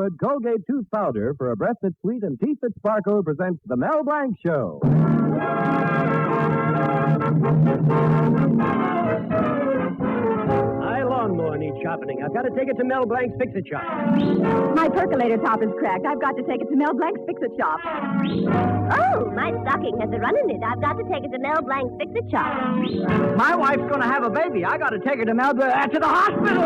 Hartford, Colgate Tooth Powder for a breath that's sweet and teeth that sparkle presents the Mel Blanc Show. My lawnmower needs sharpening. I've got to take it to Mel Blanc's Fix-It Shop. My percolator top is cracked. I've got to take it to Mel Blanc's Fix-It Shop. Oh, my stocking has a run in it. I've got to take it to Mel Blanc's Fix-It Shop. My wife's going to have a baby. I got to take her to Mel Blanc to the hospital.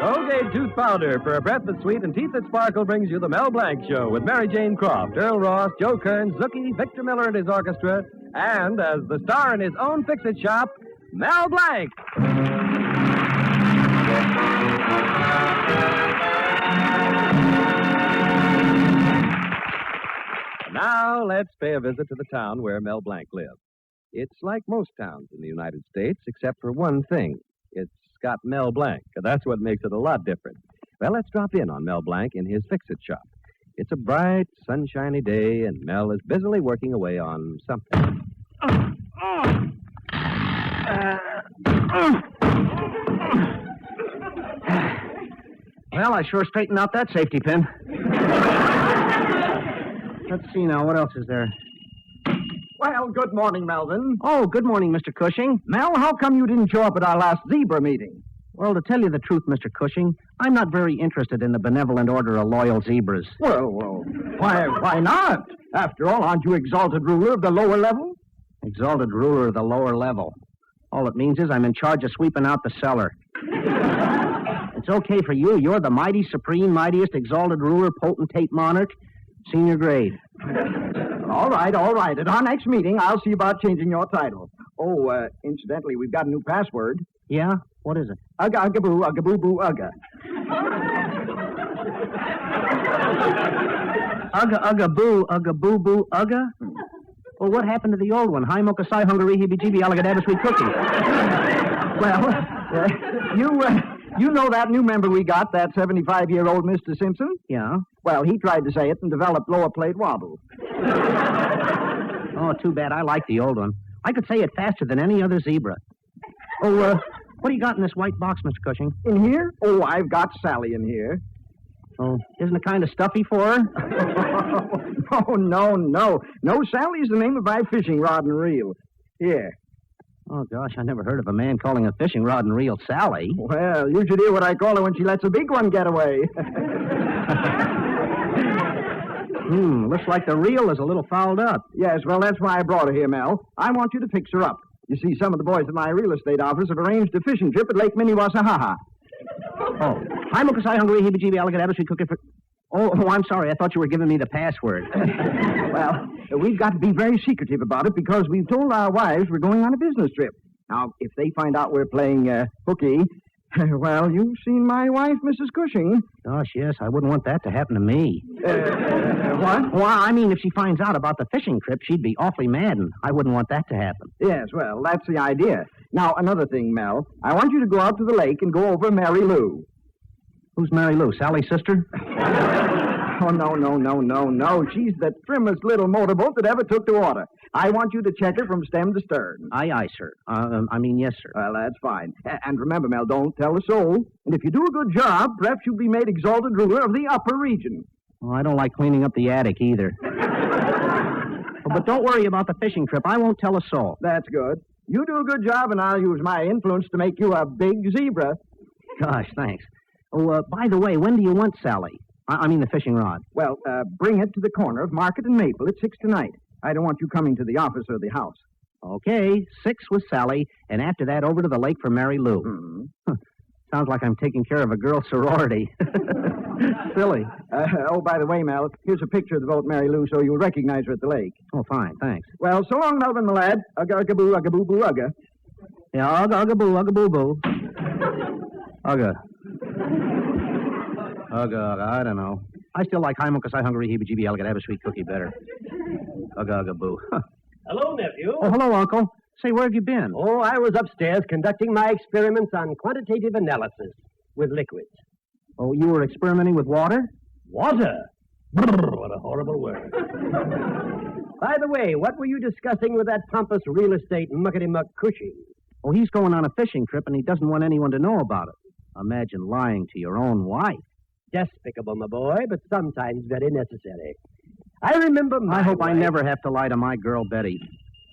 Colgate Tooth Powder for a breath that's sweet and teeth that sparkle brings you the Mel Blanc Show with Mary Jane Croft, Earl Ross, Joe Kearns, Zookie, Victor Miller and his orchestra, and as the star in his own Fix-It Shop, Mel Blanc. Now let's pay a visit to the town where Mel Blanc lives. It's like most towns in the United States, except for one thing. It's got Mel Blanc. That's what makes it a lot different. Well, let's drop in on Mel Blanc in his Fix-It Shop. It's a bright, sunshiny day, and Mel is busily working away on something. Well, I sure straightened out that safety pin. Let's see now, what else is there? Well, good morning, Melvin. Oh, good morning, Mr. Cushing. Mel, how come you didn't show up at our last zebra meeting? Well, to tell you the truth, Mr. Cushing, I'm not very interested in the benevolent order of loyal zebras. Well, why not? After all, aren't you exalted ruler of the lower level? Exalted ruler of the lower level. All it means is I'm in charge of sweeping out the cellar. It's okay for you. You're the mighty, supreme, mightiest, exalted ruler, potentate monarch, senior grade. All right. At our next meeting, I'll see about changing your title. Oh, incidentally, we've got a new password. Yeah? What is it? Ugga, ugga, boo, ugga, boo, boo, ugga. Ugga, ugga, boo, boo, ugga? Well, what happened to the old one? Hi, mocha, si, hungary, heebie-jeebie, alligator, sweet cookie. Well, you know that new member we got, that 75-year-old Mr. Simpson? Yeah? Well, he tried to say it and developed lower plate wobble. Oh, too bad. I like the old one. I could say it faster than any other zebra. Oh, what do you got in this white box, Mr. Cushing? In here? Oh, I've got Sally in here. Oh, isn't it kind of stuffy for her? Oh, no. No, Sally's the name of my fishing rod and reel. Here. Oh, gosh, I never heard of a man calling a fishing rod and reel Sally. Well, you should hear what I call her when she lets a big one get away. Looks like the reel is a little fouled up. Yes, well, that's why I brought her here, Mel. I want you to fix her up. You see, some of the boys at my real estate office have arranged a fishing trip at Lake Minnewasahaha. Oh, hi, mocha, si, hungry, heebie-jeebie, alligator, sweet cookie for... Oh, I'm sorry. I thought you were giving me the password. Well, we've got to be very secretive about it because we've told our wives we're going on a business trip. Now, if they find out we're playing hooky, well, you've seen my wife, Mrs. Cushing. Gosh, yes, I wouldn't want that to happen to me. What? Well, I mean, if she finds out about the fishing trip, she'd be awfully mad, and I wouldn't want that to happen. Yes, well, that's the idea. Now, another thing, Mel. I want you to go out to the lake and go over Marylou. Who's Marylou? Sally's sister? Oh, no. She's the trimmest little motorboat that ever took to water. I want you to check her from stem to stern. Aye, sir. Yes, sir. Well, that's fine. And remember, Mel, don't tell a soul. And if you do a good job, perhaps you'll be made exalted ruler of the upper region. Oh, I don't like cleaning up the attic either. But don't worry about the fishing trip. I won't tell a soul. That's good. You do a good job, and I'll use my influence to make you a big zebra. Gosh, thanks. Oh, by the way, when do you want Sally? I mean the fishing rod. Well, bring it to the corner of Market and Maple at 6 tonight. I don't want you coming to the office or the house. Okay, 6 with Sally, and after that over to the lake for Marylou. Mm-hmm. Sounds like I'm taking care of a girl sorority. Silly. By the way, Mel, here's a picture of the boat Marylou so you'll recognize her at the lake. Oh, fine, thanks. Well, so long, Melvin, my lad. Ugga, ugga, boo, ugga, boo, boo, ugga. Yeah, ugga, ugga, boo, ugga, boo, boo. Ugga. Ugga, I don't know. I still like hi, mocha, si, hungry, heebie-jeebie, alligator, sweet cookie better. Ugga, ugga, boo. Hello, nephew. Oh, hello, Uncle. Say, where have you been? Oh, I was upstairs conducting my experiments on quantitative analysis with liquids. Oh, you were experimenting with water? Water? Brrr, what a horrible word. By the way, what were you discussing with that pompous real estate muckety-muck Cushing? Oh, he's going on a fishing trip, and he doesn't want anyone to know about it. Imagine lying to your own wife. Despicable, my boy, but sometimes very necessary. I remember I hope I wife. never have to lie to my girl, Betty.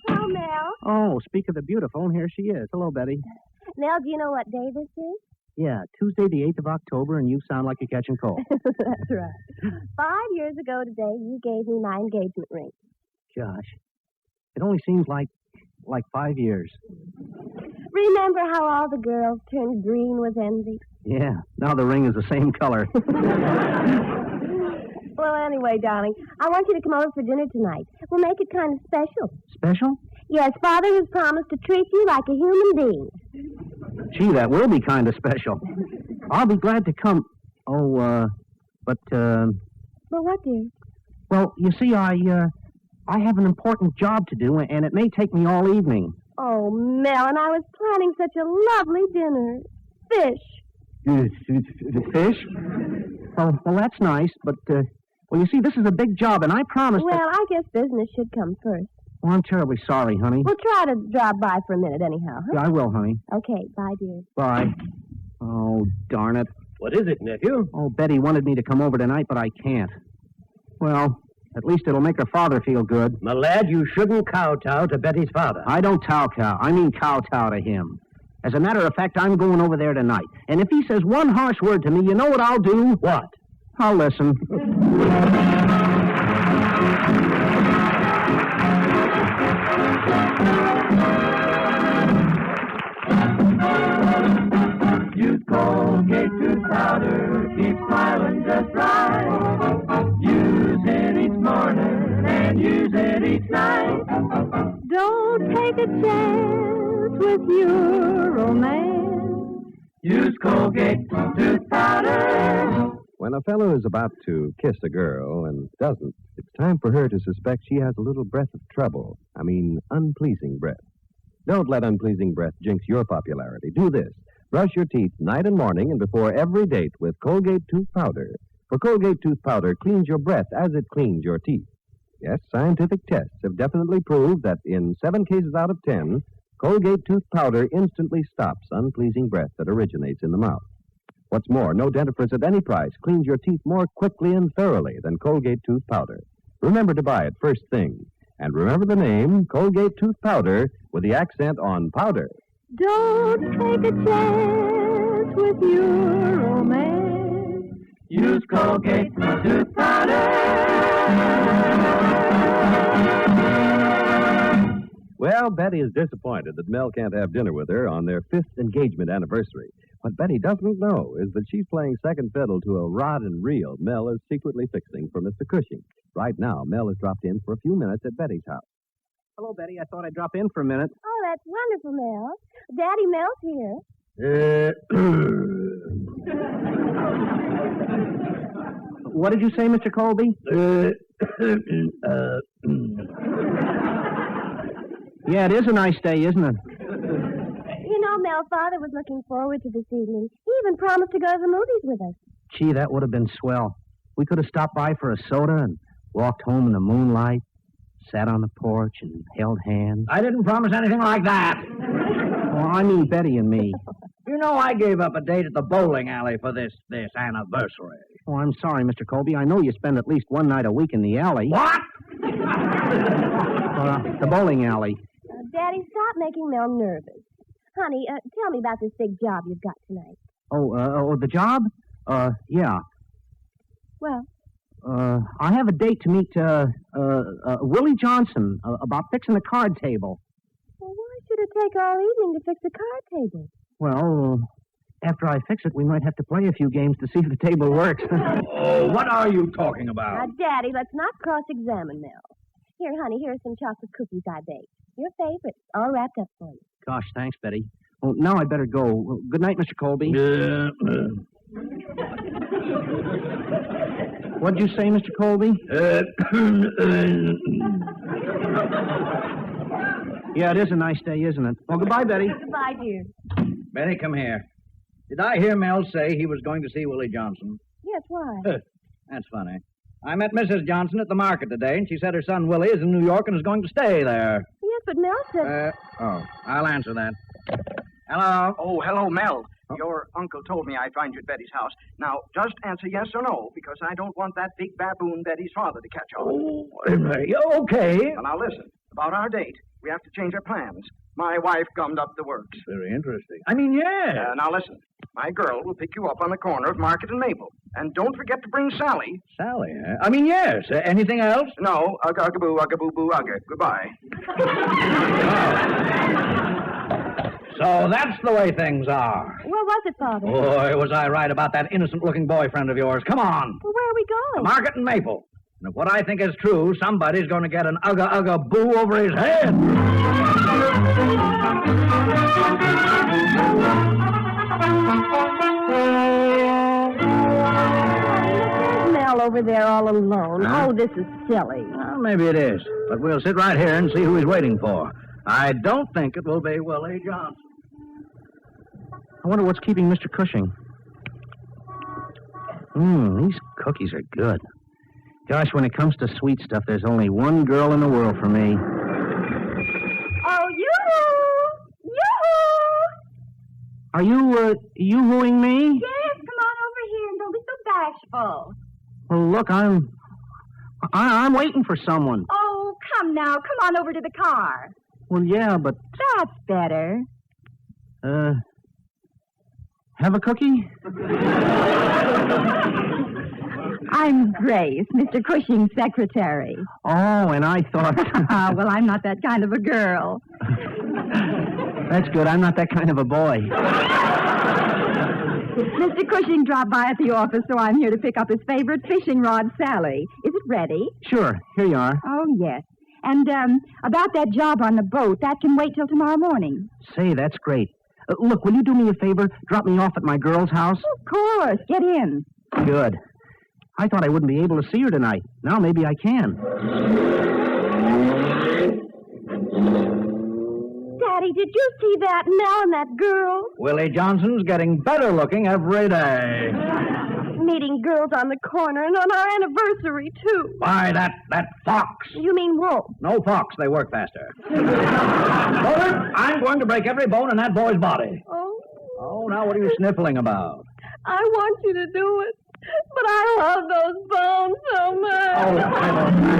Hello, Mel. Oh, speak of the beautiful, here she is. Hello, Betty. Mel, do you know what day this is? Yeah, Tuesday the 8th of October, and you sound like you're catching cold. That's right. 5 years ago today, you gave me my engagement ring. Gosh, it only seems like 5 years. Remember how all the girls turned green with envy? Yeah, now the ring is the same color. Well, anyway, darling, I want you to come over for dinner tonight. We'll make it kind of special. Special? Yes, Father has promised to treat you like a human being. Gee, that will be kind of special. I'll be glad to come. Oh, but, Well, what, dear? well, you see, I have an important job to do, and it may take me all evening. Oh, Mel, and I was planning such a lovely dinner. Fish. Fish? Well, that's nice, but, well, you see, this is a big job, and I promised Well, that... I guess business should come first. Oh, I'm terribly sorry, honey. We'll try to drop by for a minute anyhow, huh? Yeah, I will, honey. Okay, bye, dear. Bye. Oh, darn it. What is it, nephew? Oh, Betty wanted me to come over tonight, but I can't. Well, at least it'll make her father feel good. My lad, you shouldn't kowtow to Betty's father. I don't kowtow. I mean kowtow to him. As a matter of fact, I'm going over there tonight. And if he says one harsh word to me, you know what I'll do? What? I'll listen. Use Colgate tooth powder, keep smiling just right. Use it each morning and use it each night. Don't take a chance with your romance. Use Colgate tooth powder. When a fellow is about to kiss a girl and doesn't, it's time for her to suspect she has a little breath of trouble. I mean, unpleasing breath. Don't let unpleasing breath jinx your popularity. Do this. Brush your teeth night and morning and before every date with Colgate tooth powder. For Colgate tooth powder cleans your breath as it cleans your teeth. Yes, scientific tests have definitely proved that in 7 cases out of 10, Colgate tooth powder instantly stops unpleasing breath that originates in the mouth. What's more, no dentifrice at any price cleans your teeth more quickly and thoroughly than Colgate tooth powder. Remember to buy it first thing. And remember the name, Colgate tooth powder, with the accent on powder. Don't take a chance with your romance. Use Colgate tooth powder. Well, Betty is disappointed that Mel can't have dinner with her on their 5th engagement anniversary. What Betty doesn't know is that she's playing second fiddle to a rod and reel Mel is secretly fixing for Mr. Cushing. Right now, Mel has dropped in for a few minutes at Betty's house. Hello, Betty. I thought I'd drop in for a minute. Oh, that's wonderful, Mel. Daddy Mel's here. What did you say, Mr. Colby? Yeah, it is a nice day, isn't it? You know, Mel, Father was looking forward to this evening. He even promised to go to the movies with us. Gee, that would have been swell. We could have stopped by for a soda and walked home in the moonlight, sat on the porch and held hands. I didn't promise anything like that. Well, I mean Betty and me. You know I gave up a date at the bowling alley for this anniversary. Oh, I'm sorry, Mr. Colby. I know you spend at least one night a week in the alley. What? The bowling alley. Daddy, stop making Mel nervous. Honey, tell me about this big job you've got tonight. Oh, the job? Yeah. Well, I have a date to meet, Willie Johnson about fixing the card table. well, why should it take all evening to fix a card table? Well, after I fix it, we might have to play a few games to see if the table works. Oh, what are you talking about? Now, Daddy, let's not cross-examine Mel. Here, honey, here's some chocolate cookies I baked. Your favorite, all wrapped up for you. Gosh, thanks, Betty. Well, now I'd better go. Well, good night, Mr. Colby. What'd you say, Mr. Colby? Yeah, it is a nice day, isn't it? Well, goodbye, Betty. Goodbye, dear. Betty, come here. Did I hear Mel say he was going to see Willie Johnson? Yes, why? That's funny. I met Mrs. Johnson at the market today, and she said her son Willie is in New York and is going to stay there. Yes, but Mel said... I'll answer that. Hello? Oh, hello, Mel. Your uncle told me I'd find you at Betty's house. Now, just answer yes or no, because I don't want that big baboon Betty's father to catch on. Oh, okay. Well, now listen. About our date, we have to change our plans. My wife gummed up the works. Very interesting. I mean, yeah. Now listen. My girl will pick you up on the corner of Market and Maple. And don't forget to bring Sally. Sally, huh? I mean, yes. Anything else? No, ugga-ugga-boo, ugga-boo-boo, ugga. Goodbye. So that's the way things are. Where was it, Father? Boy, was I right about that innocent-looking boyfriend of yours. Come on. Well, where are we going? Market and Maple. And if what I think is true, somebody's going to get an ugga-ugga-boo over his head. There's Mel over there all alone. Huh? Oh, this is silly. Well, maybe it is. But we'll sit right here and see who he's waiting for. I don't think it will be Willie Johnson. I wonder what's keeping Mr. Cushing. These cookies are good. Gosh, when it comes to sweet stuff, there's only one girl in the world for me. Oh, yoo-hoo! Yoo-hoo! Are you, yoo-hooing me? Yes, come on over here and don't be so bashful. Well, look, I'm waiting for someone. Oh, come now. Come on over to the car. Well, yeah, but, That's better. have a cookie? I'm Grace, Mr. Cushing's secretary. Oh, and I thought... Well, I'm not that kind of a girl. That's good. I'm not that kind of a boy. Mr. Cushing dropped by at the office, so I'm here to pick up his favorite fishing rod, Sally. Is it ready? Sure, here you are. Oh, yes. And, about that job on the boat, that can wait till tomorrow morning. Say, that's great. Look, will you do me a favor? Drop me off at my girl's house? Of course. Get in. Good. I thought I wouldn't be able to see her tonight. Now maybe I can. Daddy, did you see that Mel and that girl? Willie Johnson's getting better looking every day. Meeting girls on the corner and on our anniversary, too. Why, that fox. You mean Wolf? No fox, they work faster. Mother, I'm going to break every bone in that boy's body. Oh, Oh, now what are you sniffling about? I want you to do it. But I love those bones so much.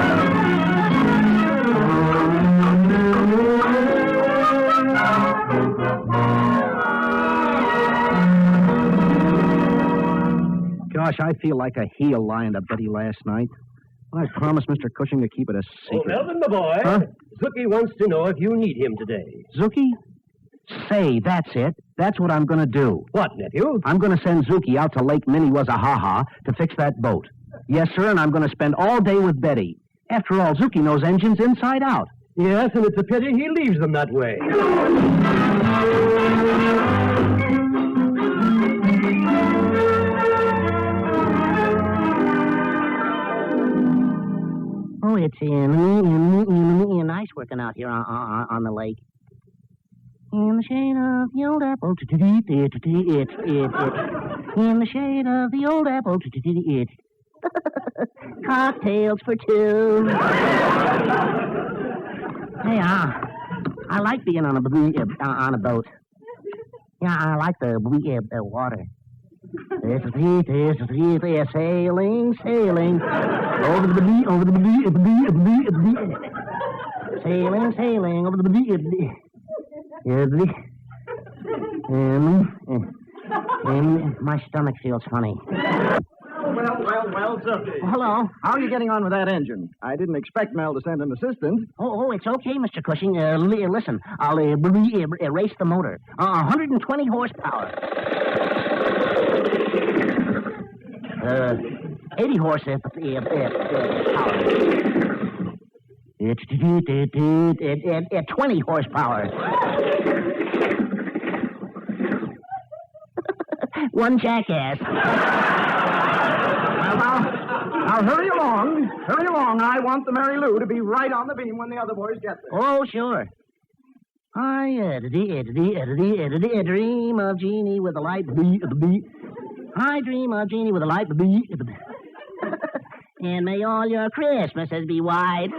Gosh, I feel like a heel lying to Betty last night. I promised Mr. Cushing to keep it a Oh, secret. Melvin, my boy. Huh? Zookie wants to know if you need him today. Zuki? Say, that's it. That's what I'm going to do. What, nephew? I'm going to send Zuki out to Lake Minnewasahaha to fix that boat. Yes, sir, and I'm going to spend all day with Betty. After all, Zuki knows engines inside out. Yes, and it's a pity he leaves them that way. Oh, it's nice working out here on the lake. In the shade of the old apple, in the shade of the old apple, cocktails for two. Hey, I like being on a boat. Yeah, I like the water. Sailing, sailing over the sailing, sailing over the and my stomach feels funny. Well, Zucky. Hello. How are you getting on with that engine? I didn't expect Mel to send an assistant. Oh, it's okay, Mr. Cushing. Listen, I'll erase the motor. 120 horsepower. 80 horsepower. At 20 horsepower. One jackass. Now, hurry along. Hurry along. I want the Marylou to be right on the beam when the other boys get there. Oh, sure. I dream of Jeannie with a light. I dream of Jeannie with a light. And may all your Christmases be white.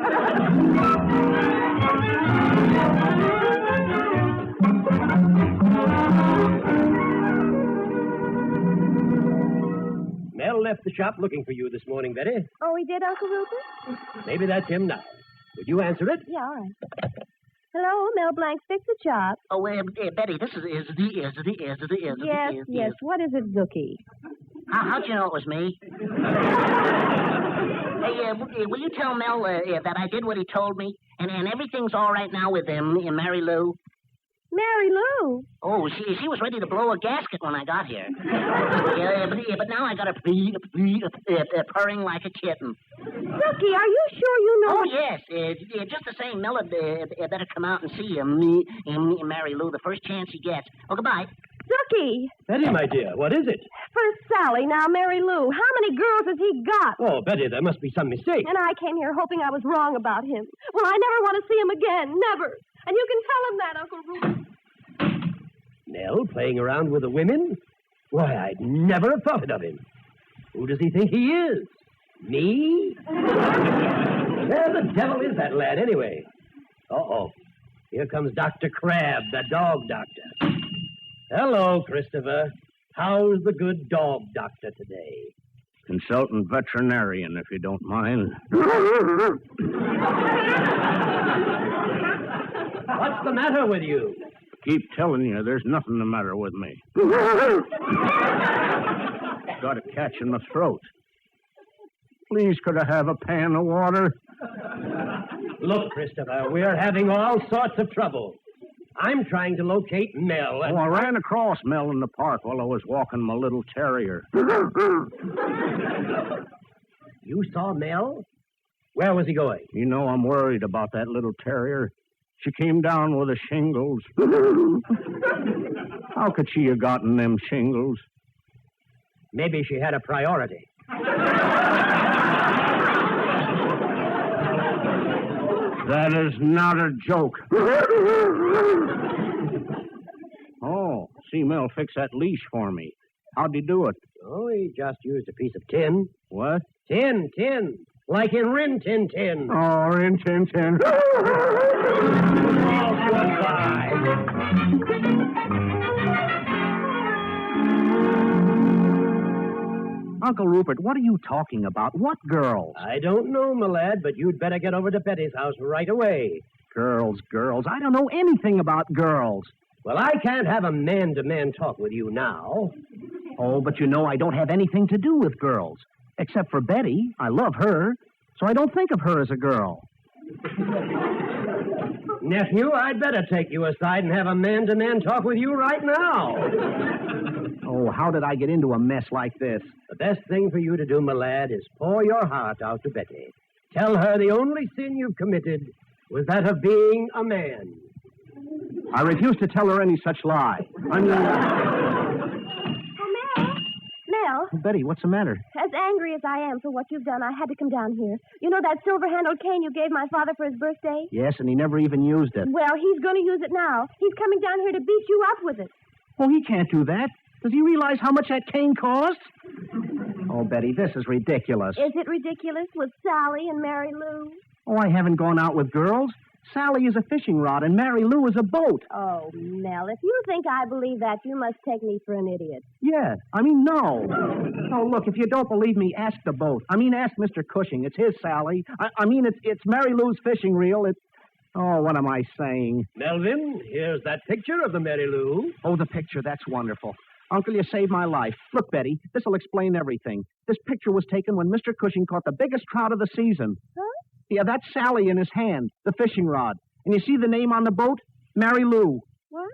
left the shop looking for you this morning, Betty. Oh, he did, Uncle Rupert? Maybe that's him now. Would you answer it? Yeah, all right. Hello, Mel Blanc's Fix the Chop. Oh, Betty, this is Yes. What is it, Zookie? How'd you know it was me? Hey, will you tell Mel that I did what he told me? And everything's all right now with Marylou? Marylou? Oh, she was ready to blow a gasket when I got here. But now I got her purring like a kitten. Zookie, are you sure you know? Oh, yes. Just the same, Mel better come out and see me and Marylou the first chance he gets. Oh, goodbye. Zookie! Betty, my dear, what is it? First Sally, now Marylou. How many girls has he got? Oh, Betty, there must be some mistake. And I came here hoping I was wrong about him. Well, I never want to see him again. Never. And you can tell him that, Uncle Rupert. Nell playing around with the women? Why, I'd never have thought it of him. Who does he think he is? Me? Where the devil is that lad, anyway? Uh-oh. Here comes Dr. Crab, the dog doctor. Hello, Christopher. How's the good dog doctor today? Consultant veterinarian, if you don't mind. What's the matter with you? Keep telling you there's nothing the matter with me. Got a catch in my throat. Please, could I have a pan of water? Look, Christopher, we're having all sorts of trouble. I'm trying to locate Mel. I ran across Mel in the park while I was walking my little terrier. You saw Mel? Where was he going? You know, I'm worried about that little terrier. She came down with the shingles. How could she have gotten them shingles? Maybe she had a priority. That is not a joke. Oh, see Mel fix that leash for me. How'd he do it? Oh, he just used a piece of tin. What? Tin. Like in Rin Tin Tin. Oh, Rin Tin Tin. Oh, goodbye. Uncle Rupert, what are you talking about? What girls? I don't know, my lad, but you'd better get over to Betty's house right away. Girls. I don't know anything about girls. Well, I can't have a man-to-man talk with you now. Oh, but you know I don't have anything to do with girls. Except for Betty. I love her, so I don't think of her as a girl. Nephew, I'd better take you aside and have a man-to-man talk with you right now. Oh, how did I get into a mess like this? The best thing for you to do, my lad, is pour your heart out to Betty. Tell her the only sin you've committed was that of being a man. I refuse to tell her any such lie. Mel, Betty, what's the matter? as angry as I am for what you've done, I had to come down here. You know that silver-handled cane you gave my father for his birthday? Yes, and he never even used it. Well, he's going to use it now. He's coming down here to beat you up with it. Oh, he can't do that. Does he realize how much that cane costs? Oh, Betty, this is ridiculous. Is it ridiculous with Sally and Marylou? Oh, I haven't gone out with girls. Sally is a fishing rod and Marylou is a boat. Oh, Mel, if you think I believe that, you must take me for an idiot. Yeah, no. Oh, look, if you don't believe me, ask the boat. Ask Mr. Cushing. It's his Sally. It's Marylou's fishing reel. Oh, what am I saying? Melvin, here's that picture of the Marylou. Oh, the picture. That's wonderful. Uncle, you saved my life. Look, Betty, this'll explain everything. This picture was taken when Mr. Cushing caught the biggest trout of the season. Huh? Yeah, that's Sally in his hand, the fishing rod. And you see the name on the boat? Marylou. What?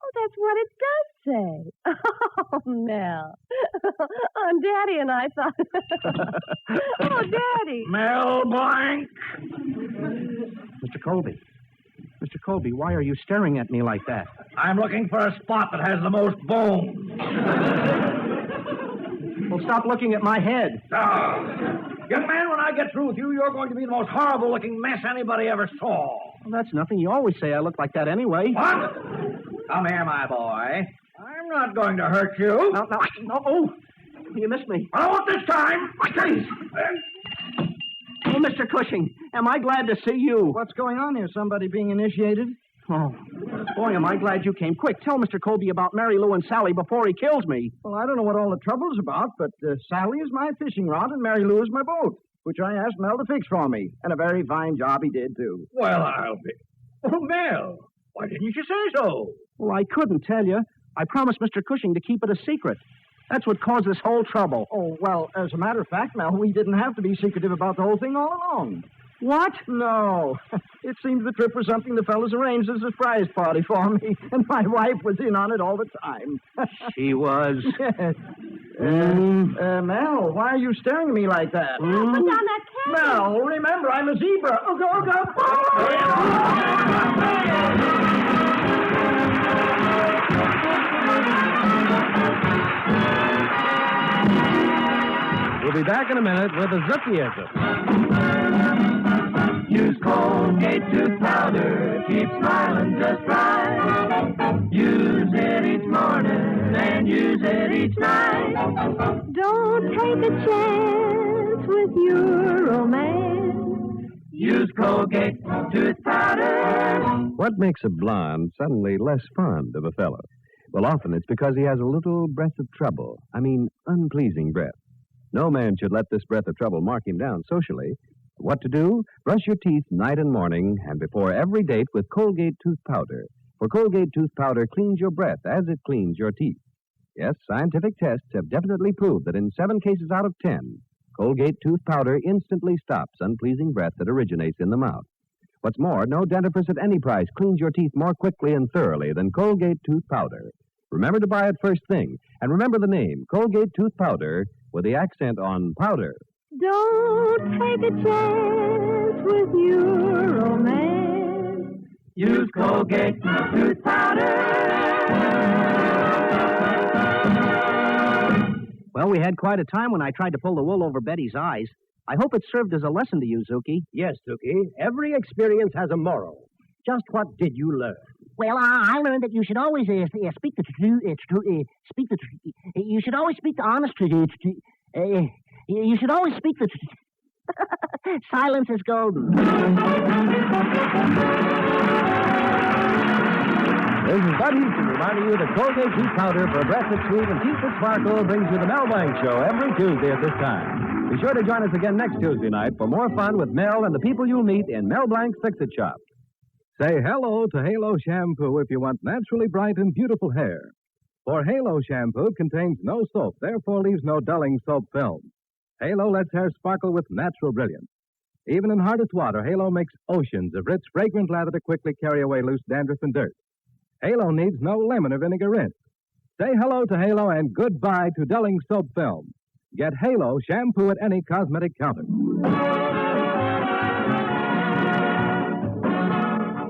Oh, that's what it does say. Oh, Mel. Oh, Daddy and I thought... Oh, Daddy. Mel Blanc. Mr. Colby, why are you staring at me like that? I'm looking for a spot that has the most bone. Well, stop looking at my head. Young man, when I get through with you, you're going to be the most horrible-looking mess anybody ever saw. Well, that's nothing. You always say I look like that anyway. What? Come here, my boy. I'm not going to hurt you. No. Oh, you missed me. I want this time. Please. Oh, Mr. Cushing, am I glad to see you? What's going on here? Somebody being initiated? Oh, boy, am I glad you came. Quick, tell Mr. Colby about Marylou and Sally before he kills me. Well, I don't know what all the trouble's about, but Sally is my fishing rod and Marylou is my boat, which I asked Mel to fix for me. And a very fine job he did, too. Well, I'll be... Oh, Mel, why didn't you say so? Well, I couldn't tell you. I promised Mr. Cushing to keep it a secret. That's what caused this whole trouble. Oh, well, as a matter of fact, Mel, we didn't have to be secretive about the whole thing all along. What? No. It seems the trip was something the fellas arranged as a surprise party for me, and my wife was in on it all the time. She was. Yes. Mel, why are you staring at me like that? Put down that can. Mel, remember, I'm a zebra. Oh, We'll be back in a minute with a Zookieism. Use Colgate tooth powder, keep smiling just right. Use it each morning and use it each night. Don't take a chance with your romance. Use Colgate tooth powder. What makes a blonde suddenly less fond of a fellow? Well, often it's because he has a little breath of trouble. I mean, unpleasing breath. No man should let this breath of trouble mark him down socially. What to do? Brush your teeth night and morning and before every date with Colgate tooth powder. For Colgate tooth powder cleans your breath as it cleans your teeth. Yes, scientific tests have definitely proved that in 7 cases out of 10, Colgate tooth powder instantly stops unpleasing breath that originates in the mouth. What's more, no dentifrice at any price cleans your teeth more quickly and thoroughly than Colgate tooth powder. Remember to buy it first thing, and remember the name, Colgate tooth powder, with the accent on powder. Don't take a chance with your romance. Use Colgate tooth powder. Well, we had quite a time when I tried to pull the wool over Betty's eyes. I hope it served as a lesson to you, Zuki. Yes, Dookie. Every experience has a moral. Just what did you learn? Well, I learned that you should always speak the truth. You should always speak the honest truth. You should always speak the truth. Silence is golden. This is Bud Houston reminding you that Colgate tooth powder for a breath that's sweet and teeth that sparkle brings you the Mel Blanc Show every Tuesday at this time. Be sure to join us again next Tuesday night for more fun with Mel and the people you'll meet in Mel Blanc's Fix-It Shop. Say hello to Halo Shampoo if you want naturally bright and beautiful hair. For Halo Shampoo contains no soap, therefore leaves no dulling soap film. Halo lets hair sparkle with natural brilliance. Even in hardest water, Halo makes oceans of rich, fragrant lather to quickly carry away loose dandruff and dirt. Halo needs no lemon or vinegar rinse. Say hello to Halo and goodbye to dulling soap film. Get Halo Shampoo at any cosmetic counter.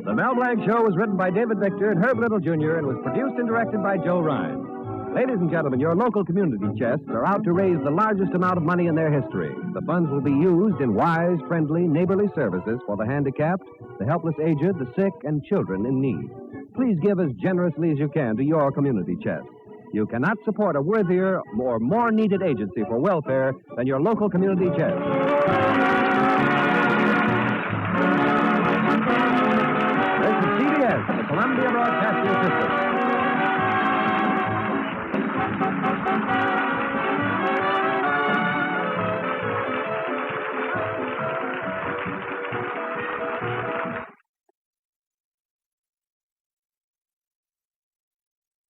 The Mel Blanc Show was written by David Victor and Herb Little Jr. and was produced and directed by Joe Ryan. Ladies and gentlemen, your local community chests are out to raise the largest amount of money in their history. The funds will be used in wise, friendly, neighborly services for the handicapped, the helpless aged, the sick, and children in need. Please give as generously as you can to your community chest. You cannot support a worthier or more needed agency for welfare than your local community chest.